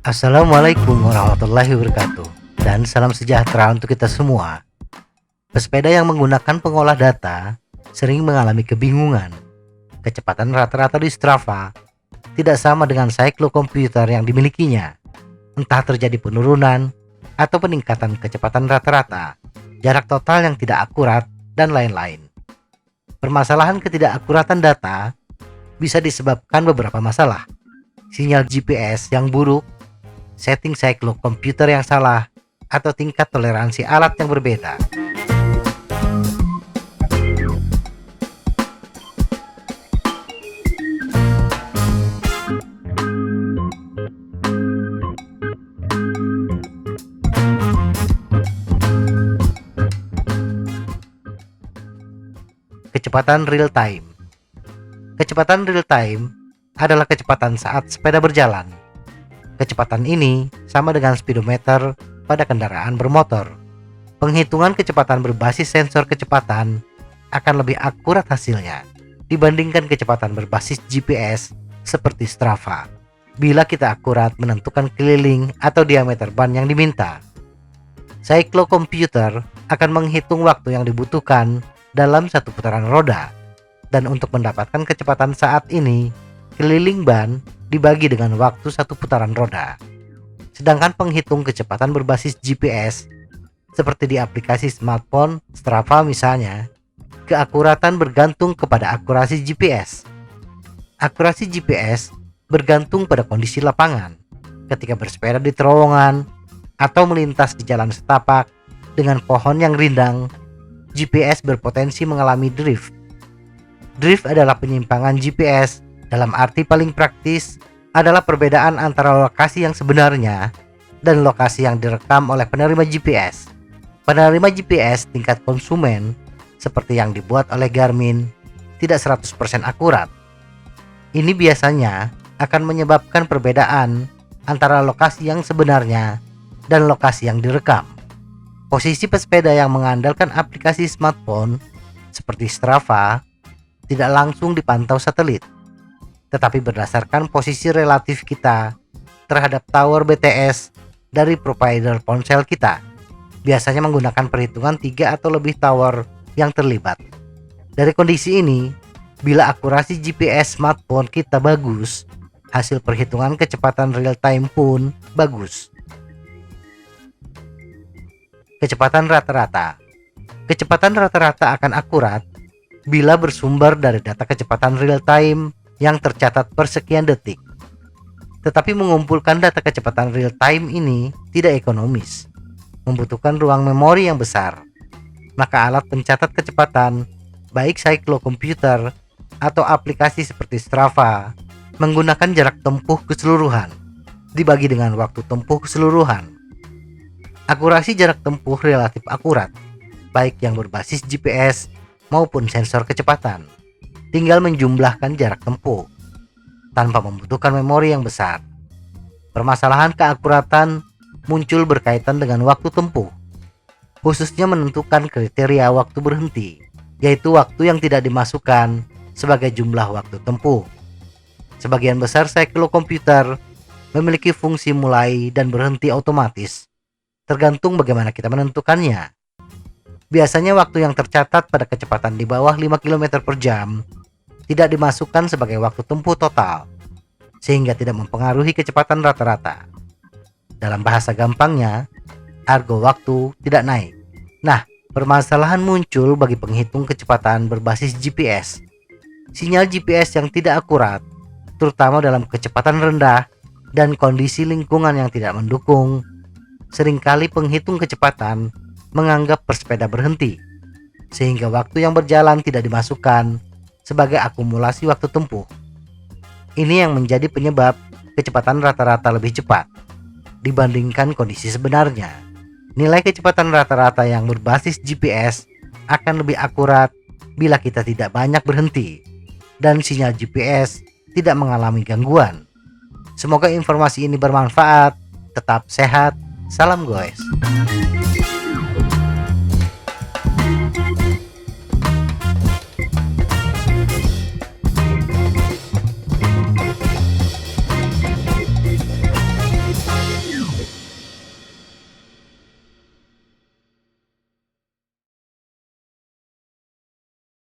Assalamualaikum warahmatullahi wabarakatuh, dan salam sejahtera untuk kita semua. Pesepeda yang menggunakan pengolah data sering mengalami kebingungan. Kecepatan rata-rata di Strava tidak sama dengan siklus komputer yang dimilikinya. Entah terjadi penurunan atau peningkatan kecepatan rata-rata, jarak total yang tidak akurat, dan lain-lain. Permasalahan ketidakakuratan data bisa disebabkan beberapa masalah: sinyal GPS yang buruk, setting siklus komputer yang salah, atau tingkat toleransi alat yang berbeda. Kecepatan real time. Kecepatan real time adalah kecepatan saat sepeda berjalan. Kecepatan ini sama dengan speedometer pada kendaraan bermotor. Penghitungan kecepatan berbasis sensor kecepatan akan lebih akurat hasilnya dibandingkan kecepatan berbasis GPS seperti Strava, bila kita akurat menentukan keliling atau diameter ban yang diminta. Siklus komputer akan menghitung waktu yang dibutuhkan dalam satu putaran roda, dan untuk mendapatkan kecepatan saat ini, keliling ban dibagi dengan waktu satu putaran roda. Sedangkan penghitung kecepatan berbasis GPS seperti di aplikasi smartphone Strava misalnya, keakuratan bergantung kepada akurasi GPS. Akurasi GPS bergantung pada kondisi lapangan. Ketika bersepeda di terowongan atau melintas di jalan setapak dengan pohon yang rindang, GPS berpotensi mengalami drift. Drift adalah penyimpangan GPS. Dalam arti paling praktis adalah perbedaan antara lokasi yang sebenarnya dan lokasi yang direkam oleh penerima GPS. Penerima GPS tingkat konsumen seperti yang dibuat oleh Garmin tidak 100% akurat. Ini biasanya akan menyebabkan perbedaan antara lokasi yang sebenarnya dan lokasi yang direkam. Posisi pesepeda yang mengandalkan aplikasi smartphone seperti Strava tidak langsung dipantau satelit, tetapi berdasarkan posisi relatif kita terhadap tower BTS dari provider ponsel kita, biasanya menggunakan perhitungan 3 atau lebih tower yang terlibat. Dari kondisi ini, bila akurasi GPS smartphone kita bagus, hasil perhitungan kecepatan real time pun bagus. Kecepatan rata-rata. Kecepatan rata-rata akan akurat bila bersumber dari data kecepatan real time yang tercatat per sekian detik. Tetapi mengumpulkan data kecepatan real time ini tidak ekonomis, membutuhkan ruang memori yang besar. Maka alat pencatat kecepatan, baik siklus komputer atau aplikasi seperti Strava, menggunakan jarak tempuh keseluruhan dibagi dengan waktu tempuh keseluruhan. Akurasi jarak tempuh relatif akurat, baik yang berbasis GPS maupun sensor kecepatan. Tinggal menjumlahkan jarak tempuh tanpa membutuhkan memori yang besar. Permasalahan keakuratan muncul berkaitan dengan waktu tempuh, khususnya menentukan kriteria waktu berhenti, yaitu waktu yang tidak dimasukkan sebagai jumlah waktu tempuh. Sebagian besar siklus komputer memiliki fungsi mulai dan berhenti otomatis, tergantung bagaimana kita menentukannya. Biasanya waktu yang tercatat pada kecepatan di bawah 5 km per jam tidak dimasukkan sebagai waktu tempuh total, sehingga tidak mempengaruhi kecepatan rata-rata. Dalam bahasa gampangnya, argo waktu tidak naik. Nah, permasalahan muncul bagi penghitung kecepatan berbasis GPS. Sinyal GPS yang tidak akurat, terutama dalam kecepatan rendah dan kondisi lingkungan yang tidak mendukung, seringkali penghitung kecepatan menganggap pesepeda berhenti, sehingga waktu yang berjalan tidak dimasukkan sebagai akumulasi waktu tempuh. Ini yang menjadi penyebab kecepatan rata-rata lebih cepat dibandingkan kondisi sebenarnya. Nilai kecepatan rata-rata yang berbasis GPS akan lebih akurat bila kita tidak banyak berhenti dan sinyal GPS tidak mengalami gangguan. Semoga informasi ini bermanfaat. Tetap sehat. Salam goes.